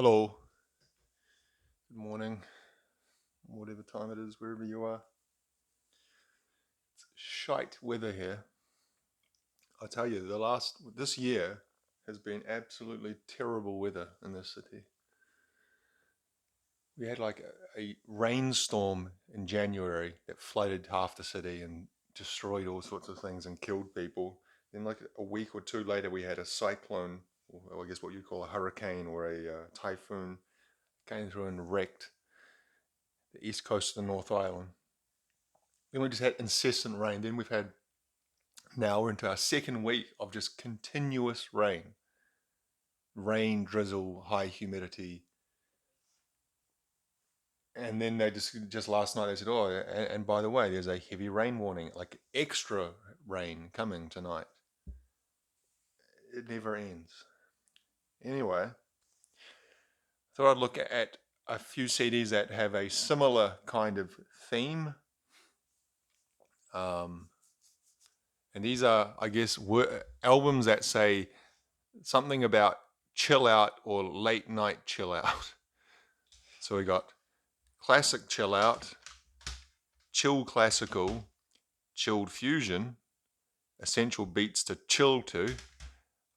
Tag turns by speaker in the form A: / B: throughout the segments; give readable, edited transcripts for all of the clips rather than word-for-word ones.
A: Hello, good morning, whatever time it is, wherever you are. It's shite weather here. I tell you, this year has been absolutely terrible weather in this city. We had like a rainstorm in January that flooded half the city and destroyed all sorts of things and killed people. Then, like a week or two later, we had a cyclone, or I guess what you'd call a hurricane or a typhoon, came through and wrecked the east coast of the North Island. Then we just had incessant rain. Then now we're into our second week of just continuous rain, drizzle, high humidity. And then they just last night they said, oh, and by the way, there's a heavy rain warning, like extra rain coming tonight. It never ends. Anyway, thought I'd look at a few CDs that have a similar kind of theme. And these are, I guess, albums that say something about chill out or late night chill out. So we got classic chill out, chill classical, chilled fusion, essential beats to chill to.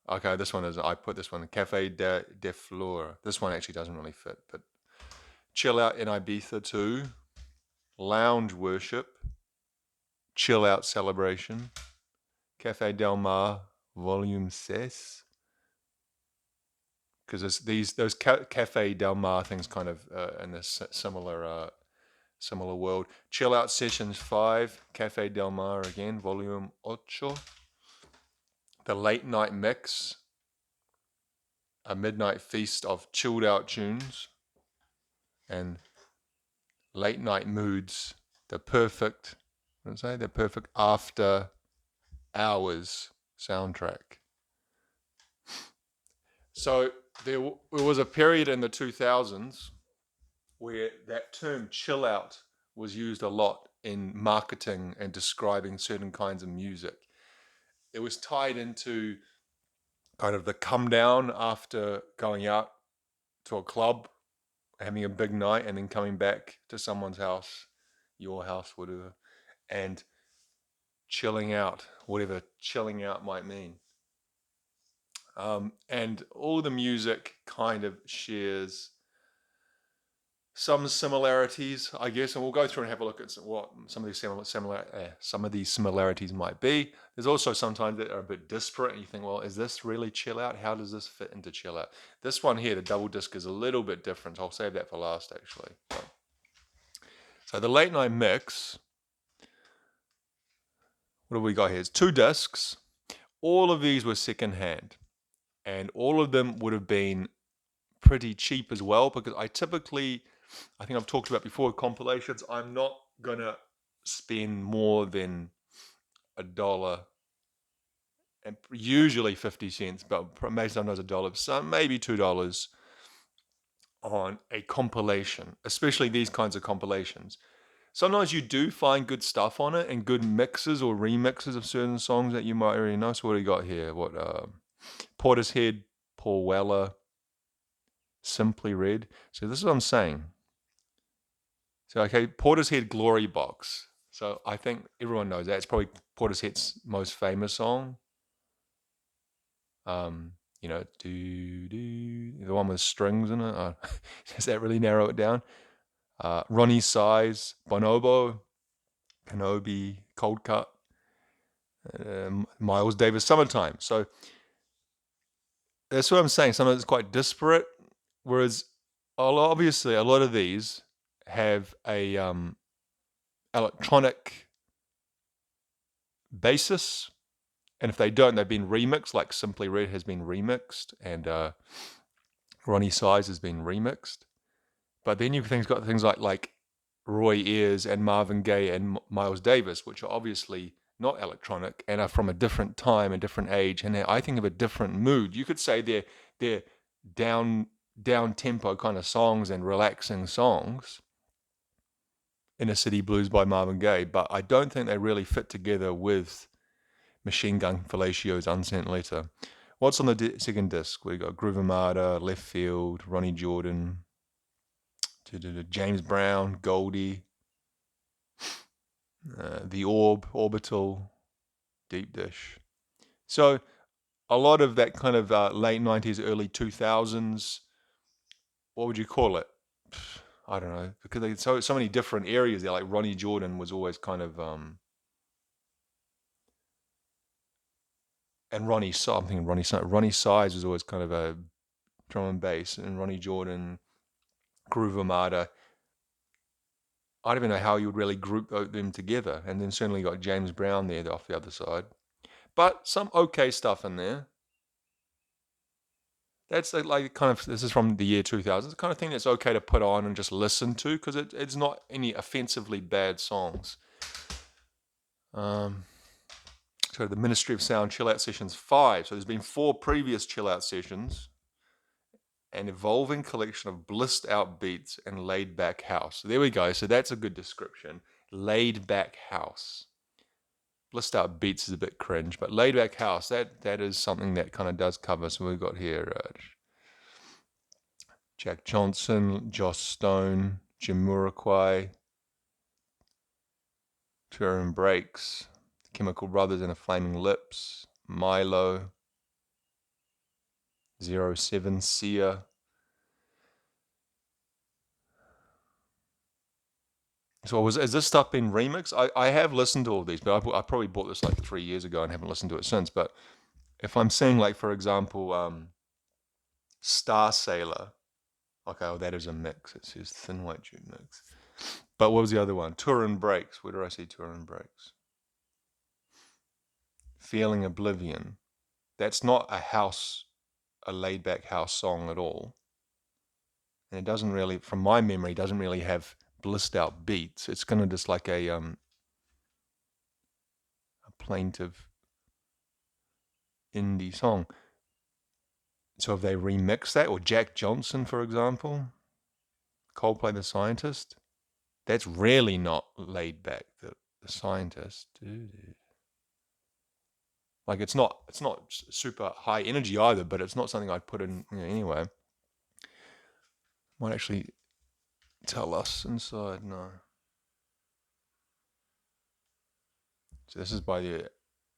A: Okay, I put this one, Cafe de Flora. This one actually doesn't really fit, but chill out in Ibiza 2, lounge worship, chill out celebration, Cafe Del Mar, volume 6. Because those Cafe Del Mar things kind of in this similar world. Chill Out Sessions 5, Cafe Del Mar again, volume 8. The Late Night Mix, a midnight feast of chilled out tunes. And Late Night Moods, the perfect after hours soundtrack. So there was a period in the 2000s where that term chill out was used a lot in marketing and describing certain kinds of music. It was tied into kind of the come down after going out to a club, having a big night, and then coming back to someone's house, your house, whatever, and chilling out, whatever chilling out might mean. And all the music kind of shares some similarities, I guess, and we'll go through and have a look at what some of these similarities might be. There's also sometimes that are a bit disparate, and you think, well, is this really chill out? How does this fit into chill out? This one here, the double disc, is a little bit different. I'll save that for last, actually. So the late night mix, what have we got here? It's 2 discs. All of these were secondhand, and all of them would have been pretty cheap as well, because I think I've talked about before with compilations, I'm not gonna spend more than $1 and usually 50 cents, but maybe sometimes $1, some maybe $2 on a compilation, especially these kinds of compilations. Sometimes you do find good stuff on it and good mixes or remixes of certain songs that you might already know. So what do you got here? Portishead, Paul Weller, Simply Red. So this is what I'm saying. So, okay, Portishead Glory Box. So I think everyone knows that. It's probably Portishead's most famous song. The one with strings in it. Does that really narrow it down? Ronnie Size, Bonobo, Kenobi, Cold Cut, Miles Davis, Summertime. So that's what I'm saying. Some of it's quite disparate, whereas obviously a lot of these have a electronic basis, and if they don't, they've been remixed, like Simply Red has been remixed, and Ronnie Size has been remixed. But then you've got things like Roy Ayers and Marvin Gaye and Miles Davis, which are obviously not electronic and are from a different time, a different age, and I think of a different mood. You could say they're down tempo kind of songs and relaxing songs. Inner City Blues by Marvin Gaye, but I don't think they really fit together with Machine Gun Fellacio's Unsent Letter. What's on the second disc? We got Groove Armada, Left Field, Ronnie Jordan, James Brown, Goldie, The Orb, Orbital, Deep Dish. So a lot of that kind of late 90s, early 2000s, what would you call it? I don't know, because there's so many different areas there. Like Ronnie Jordan was always kind of, and I'm thinking Ronnie Size was always kind of a drum and bass, and Ronnie Jordan, Groove Armada. I don't even know how you would really group them together. And then certainly got James Brown there off the other side. But some okay stuff in there. That's like kind of, this is from the year 2000. It's the kind of thing that's okay to put on and just listen to because it's not any offensively bad songs. So the Ministry of Sound Chill Out Sessions 5. So there's been 4 previous chill out sessions. An evolving collection of blissed out beats and laid back house. So there we go. So that's a good description. Laid back house. Blissed out beats is a bit cringe, but laid back house, that is something that kind of does cover. So we've got here Jack Johnson, Joss Stone, Jamiroquai, Turin Breaks, Chemical Brothers and the Flaming Lips, Milo, 07 Sia. So has this stuff been remixed? I have listened to all these, but I probably bought this like 3 years ago and haven't listened to it since. But if I'm seeing, like, for example, Star Sailor, okay, well, that is a mix. It says Thin White Tube mix. But what was the other one? Turin Breaks. Where do I see Turin Breaks? Feeling Oblivion. That's not a laid back house song at all. And it doesn't really, from my memory, doesn't really have blissed out beats. It's kind of just like a plaintive indie song. So have they remixed that? Or Jack Johnson, for example, Coldplay The Scientist? That's really not laid back, the Scientist. Like it's not super high energy either, but it's not something I'd put in, anyway. Might actually tell us inside. No. So this is by the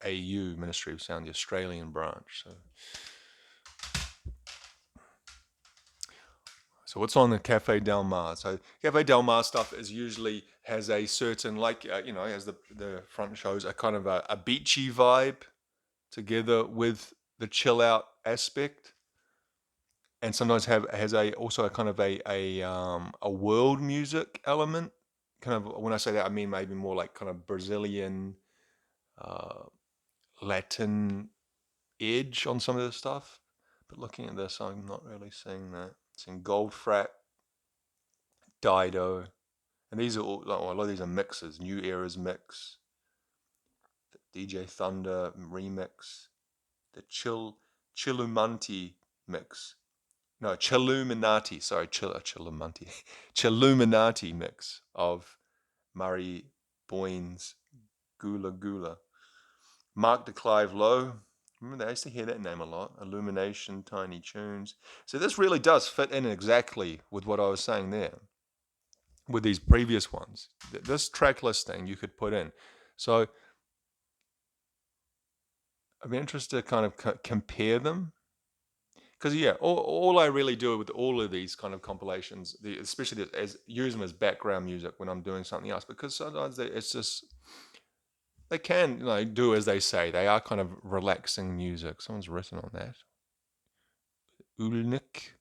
A: AU, Ministry of Sound, the Australian branch. So what's on the Cafe Del Mar? So Cafe Del Mar stuff has a certain, like, as the front shows, a kind of a beachy vibe together with the chill out aspect, and sometimes has also a kind of a world music element. Kind of, when I say that, I mean maybe more like kind of Brazilian, Latin edge on some of this stuff. But looking at this, I'm not really seeing that. Seeing Goldfrat, Dido, and these are all, a lot of these are mixes. New Eras mix, the DJ Thunder remix, the Chilluminati mix. No, Chilluminati. Sorry, Chilluminati. Chilluminati mix of Murray Boyne's Gula Gula. Mark de Clive Lowe. Remember, I used to hear that name a lot. Illumination, Tiny Tunes. So this really does fit in exactly with what I was saying there, with these previous ones. This track listing you could put in. So I'd be interested to kind of compare them. Because, yeah, all I really do with all of these kind of compilations, especially use them as background music when I'm doing something else, because sometimes it's just, they can, do as they say. They are kind of relaxing music. Someone's written on that. Ulnik,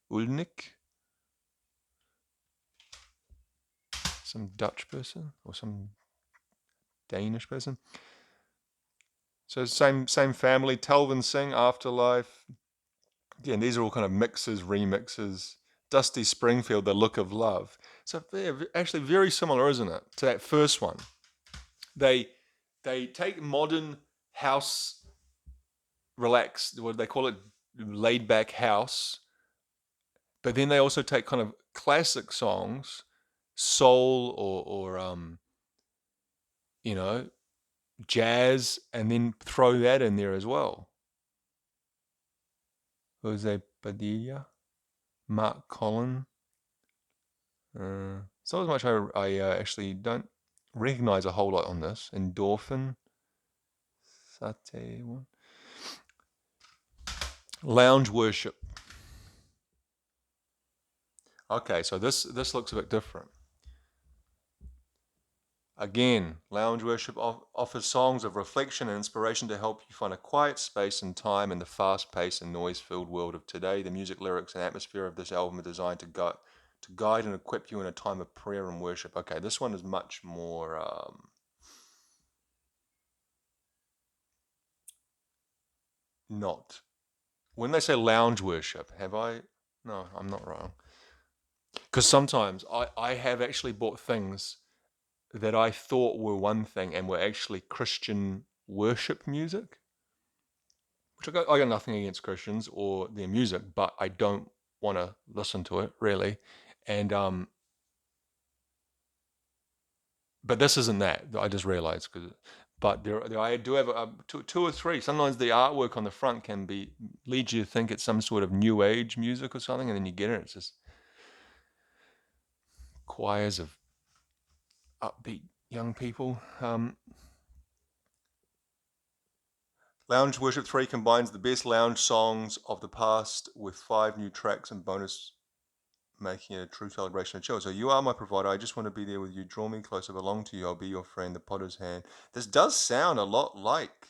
A: some Dutch person or some Danish person. So same family. Telvin Singh, Afterlife. Again, these are all kind of mixes, remixes. Dusty Springfield, The Look of Love. So they're actually very similar, isn't it, to that first one? They take modern house, relaxed, what they call it, laid back house, but then they also take kind of classic songs, soul or jazz, and then throw that in there as well. Jose Padilla, Mark Collin. So as much I actually don't recognize a whole lot on this. Endorphin, Sate one. Lounge worship. Okay, so this looks a bit different. Again, lounge worship offers songs of reflection and inspiration to help you find a quiet space and time in the fast-paced and noise-filled world of today. The music, lyrics, and atmosphere of this album are designed to guide and equip you in a time of prayer and worship. Okay, this one is much more not. When they say lounge worship, have I? No, I'm not wrong. Because sometimes I have actually bought things that I thought were one thing and were actually Christian worship music. Which I got nothing against Christians or their music, but I don't want to listen to it really. And but this isn't that. I just realized but there I do have two or three. Sometimes the artwork on the front can lead you to think it's some sort of new age music or something, and then you get it. It's just choirs of upbeat young people. Lounge Worship 3 combines the best lounge songs of the past with 5 new tracks and bonus, making it a true celebration of chill. So you are my provider. I just want to be there with you. Draw me closer. Belong to you. I'll be your friend. The potter's hand. This does sound a lot like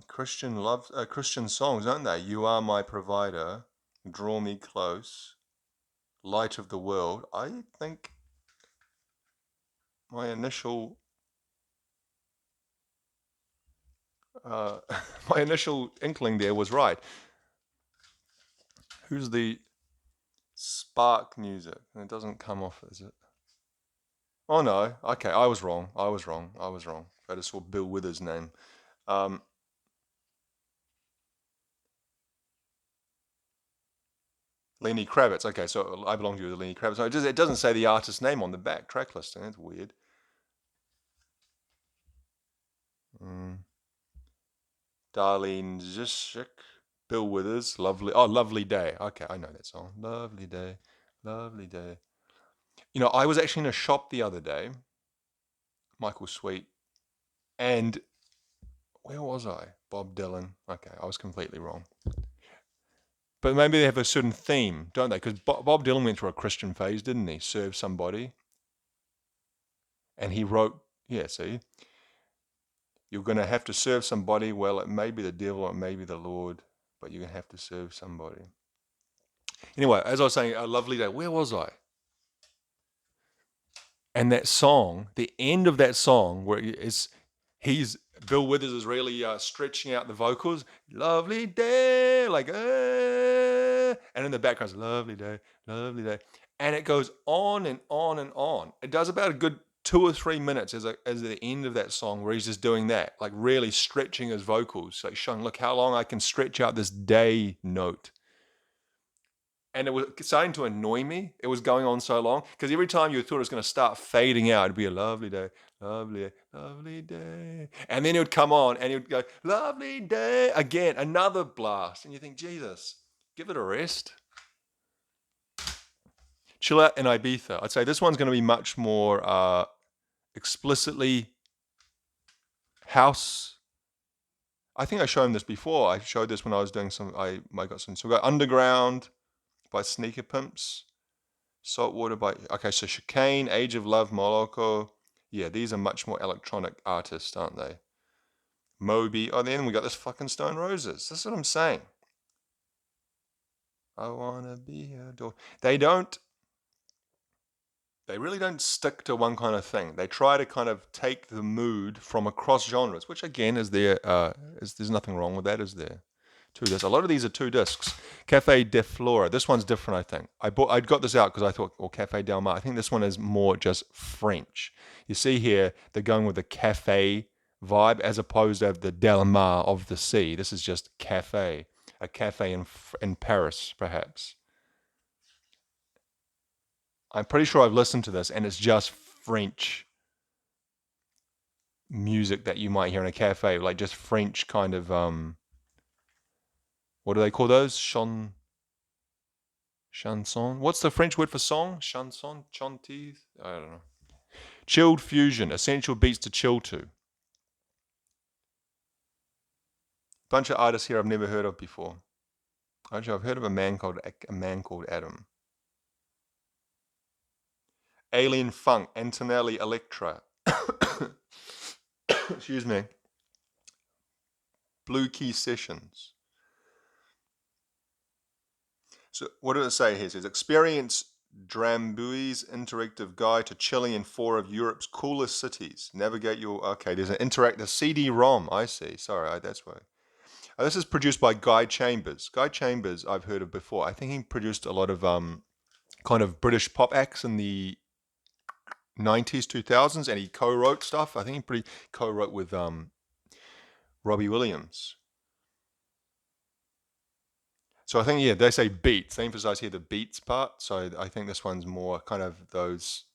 A: Christian songs, don't they? You are my provider. Draw me close. Light of the world. I think my initial my initial inkling there was right. Who's the Spark music? It doesn't come off, is it? Oh no. Okay, I was wrong. I just saw Bill Withers' name. Lenny Kravitz. Okay, so I belong to you with Lenny Kravitz. No, it doesn't say the artist's name on the back track listing. That's weird. Darlene Zishik, Bill Withers, lovely. Oh, Lovely Day. Okay, I know that song. Lovely Day, Lovely Day. You know, I was actually in a shop the other day, Michael Sweet, and where was I? Bob Dylan. Okay, I was completely wrong. But maybe they have a certain theme, don't they? Because Bob Dylan went through a Christian phase, didn't he? Serve somebody. And he wrote, yeah, see, you're going to have to serve somebody. Well, it may be the devil, it may be the Lord, but you're going to have to serve somebody. Anyway, as I was saying, A Lovely Day, where was I? And that song, the end of that song, where Bill Withers is really stretching out the vocals, lovely day, like, and in the background, lovely day, lovely day. And it goes on and on and on. It does about a good 2 or 3 minutes as the end of that song where he's just doing that, like really stretching his vocals, like showing, look how long I can stretch out this day note. And it was starting to annoy me. It was going on so long because every time you thought it was going to start fading out, it'd be a lovely day, lovely day, lovely day. And then it would come on and it would go, lovely day again, another blast. And you think, Jesus, give it a rest. Chill out in Ibiza. I'd say this one's going to be much more explicitly house. I think I showed this before. I showed this when I was doing I got some. So we got Underground by Sneaker Pimps. Saltwater by, okay, so Chicane, Age of Love, Moloko. Yeah, these are much more electronic artists, aren't they? Moby. Oh, then we got this fucking Stone Roses. That's what I'm saying. I wanna be adored. They really don't stick to one kind of thing. They try to kind of take the mood from across genres, which again there's nothing wrong with that, is there? 2 discs. A lot of these are 2 discs. Cafe de Flora. This one's different, I think. I got this out because I thought, well, Cafe Del Mar. I think this one is more just French. You see here, they're going with the cafe vibe as opposed to the Del Mar of the sea. This is just cafe. A cafe in Paris, perhaps. I'm pretty sure I've listened to this and it's just French music that you might hear in a cafe, like just French kind of what do they call those? Chanson. What's the French word for song? Chanson, chantees. I don't know. Chilled fusion, essential beats to chill to. Bunch of artists here I've never heard of before. Actually, I've heard of a man called Adam. Alien Funk, Antonelli Electra. Excuse me. Blue Key Sessions. So what did it say here? It says, experience Drambuie's interactive guide to Chile and 4 of Europe's coolest cities. Navigate your... Okay, there's an interactive CD-ROM. I see. Sorry, that's why. This is produced by Guy Chambers. Guy Chambers, I've heard of before. I think he produced a lot of kind of British pop acts in the 90s, 2000s, and he co-wrote stuff. I think he co-wrote with Robbie Williams. So I think, yeah, they say beats. They emphasize here the beats part. So I think this one's more kind of those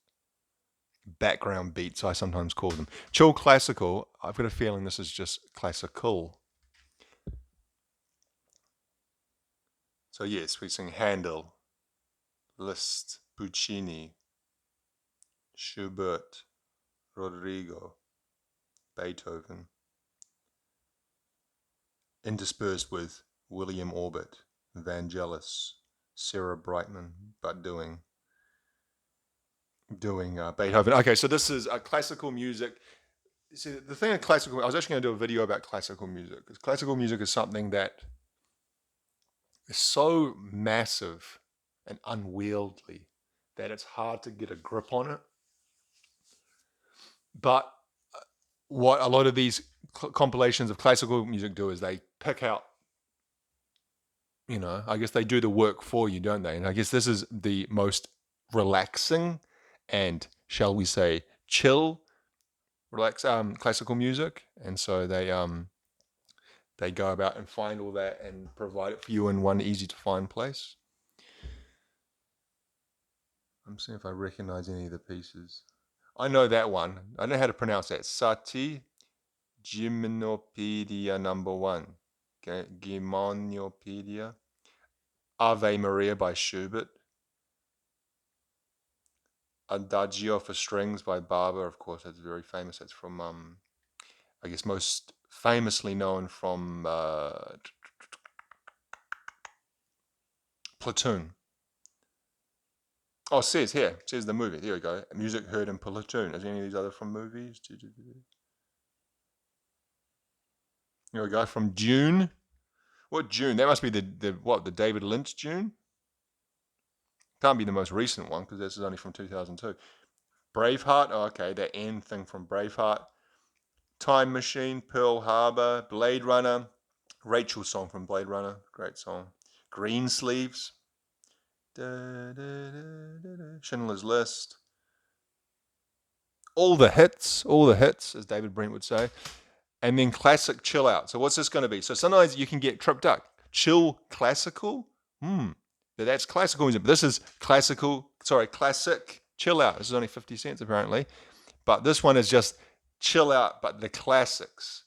A: background beats, I sometimes call them. Chill classical. I've got a feeling this is just classical. So yes, we sing Handel, Liszt, Puccini, Schubert, Rodrigo, Beethoven, interspersed with William Orbit, Vangelis, Sarah Brightman, but doing Beethoven. Okay, so this is classical music. See, the thing of classical, I was actually going to do a video about classical music, because classical music is something that is so massive and unwieldy that it's hard to get a grip on it. But what a lot of these compilations of classical music do is they pick out, I guess they do the work for you, don't they? And I guess this is the most relaxing and, shall we say, chill classical music. And so they go about and find all that and provide it for you in one easy to find place. I'm seeing if I recognize any of the pieces. I know that one. I don't know how to pronounce that. Sati Gymnopedia number 1. Okay, Gymnopedia. Ave Maria by Schubert. Adagio for Strings by Barber. Of course, that's very famous. That's from, I guess, most famously known from Platoon. Oh, it says the movie. There we go. Music heard in Platoon. Is any of these other from movies? Here we go. From Dune. What Dune? That must be the David Lynch Dune? Can't be the most recent one because this is only from 2002. Braveheart. Oh, okay, that end thing from Braveheart. Time Machine, Pearl Harbor, Blade Runner. Rachel's song from Blade Runner. Great song. Greensleeves. Schindler's List. All the hits, as David Brent would say. And then classic chill out. So what's this going to be? So sometimes you can get tripped up. Chill classical? That's classical music. But this is classic chill out. This is only 50 cents apparently. But this one is just chill out, but the classics.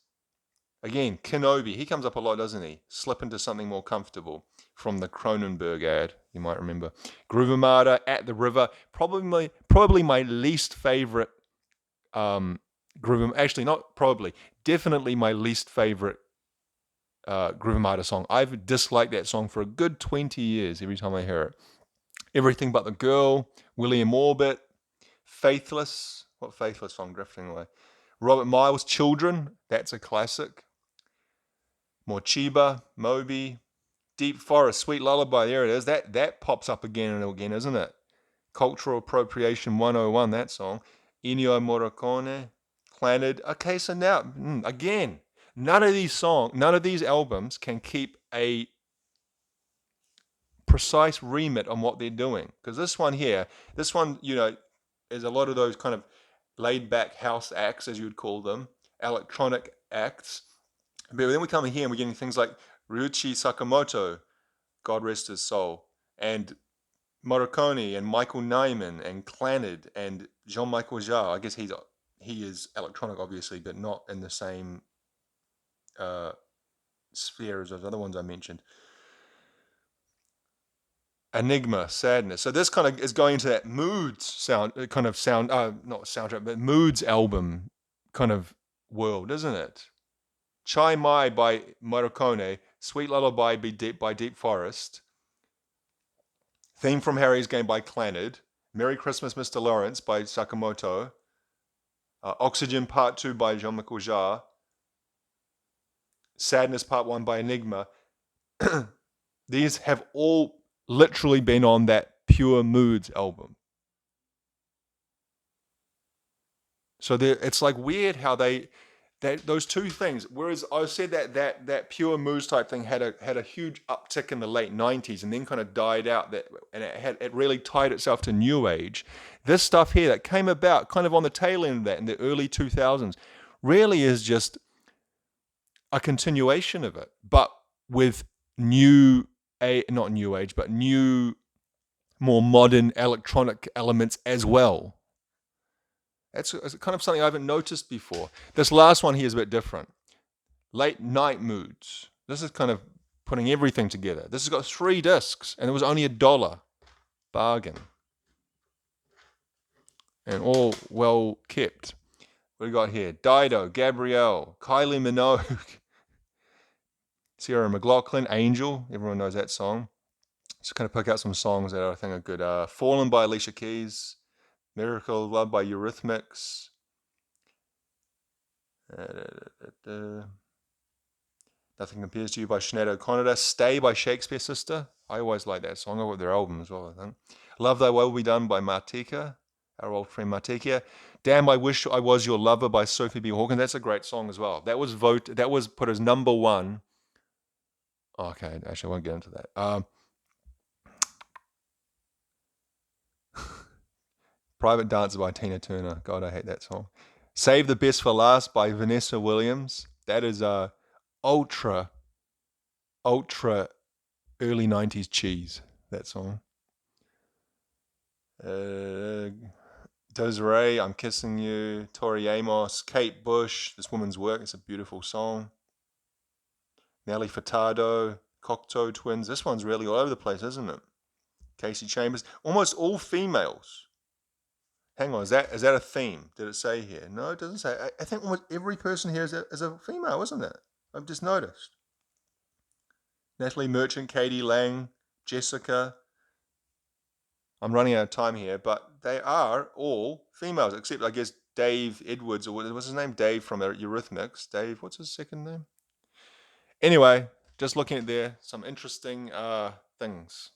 A: Again, Kenobi. He comes up a lot, doesn't he? Slip into something more comfortable. From the Cronenberg ad, you might remember. Groove Armada, At the River. Probably my least favorite definitely my least favorite Groove Armada song. I've disliked that song for a good 20 years every time I hear it. Everything But the Girl, William Orbit, Faithless. What Faithless song? Drifting Away. Robert Miles, Children. That's a classic. Morcheeba, Moby, Deep Forest, Sweet Lullaby. There it is. That pops up again and again, isn't it? Cultural Appropriation 101, that song. Ennio Morricone, Planet. Okay, so now, again, none of these albums can keep a precise remit on what they're doing. Because this one, is a lot of those kind of laid-back house acts, as you would call them, electronic acts. But then we come in here and we're getting things like Ryuichi Sakamoto, God rest his soul, and Morricone and Michael Nyman and Clannad and Jean-Michel Jarre. I guess he's he is electronic, obviously, but not in the same sphere as those other ones I mentioned. Enigma, Sadness. So this kind of is going to that Moods sound, not soundtrack, but Moods album kind of world, isn't it? Chai Mai by Morricone, Sweet Lullaby by Deep Forest, Theme from Harry's Game by Clannad, Merry Christmas, Mr. Lawrence by Sakamoto, Oxygen Part 2 by Jean-Michel Jarre, Sadness Part 1 by Enigma. These have all literally been on that Pure Moods album. So it's like weird how those two things. Whereas I said that Pure Moods type thing had a huge uptick in the late 90s and then kind of died out. And it really tied itself to New Age. This stuff here that came about kind of on the tail end of that in the early 2000s really is just a continuation of it, but with not New Age, but new, more modern electronic elements as well. It's kind of something I haven't noticed before. This last one here is a bit different. Late Night Moods. This is kind of putting everything together. This has got 3 discs, and it was only $1. Bargain. And all well kept. What do we got here? Dido, Gabrielle, Kylie Minogue, Sarah McLachlan, Angel. Everyone knows that song. Just kind of pick out some songs that I think are good. Fallen by Alicia Keys. Miracle of Love by Eurythmics. Nothing Compares to You by Sinead O'Connor. Stay by Shakespeare Sister. I always like that song. I got their album as well, I think. Love Thy Will Be Done by Martika, our old friend Martika. Damn, I Wish I Was Your Lover by Sophie B. Hawkins. That's a great song as well. That was put as number 1. Okay, actually I won't get into that. Private Dancer by Tina Turner. God, I hate that song. Save the Best for Last by Vanessa Williams. That is ultra early 90s cheese, that song. Desiree, I'm Kissing You. Tori Amos. Kate Bush, This Woman's Work. It's a beautiful song. Nelly Furtado. Cocteau Twins. This one's really all over the place, isn't it? Casey Chambers. Almost all females. Hang on, is that a theme? Did it say here? No, it doesn't say. I think almost every person here is a female, isn't it? I've just noticed. Natalie Merchant, Katie Lang, Jessica. I'm running out of time here, but they are all females, except I guess Dave Edwards, or what's his name? Dave from Eurythmics. Dave, what's his second name? Anyway, just looking at there, some interesting things.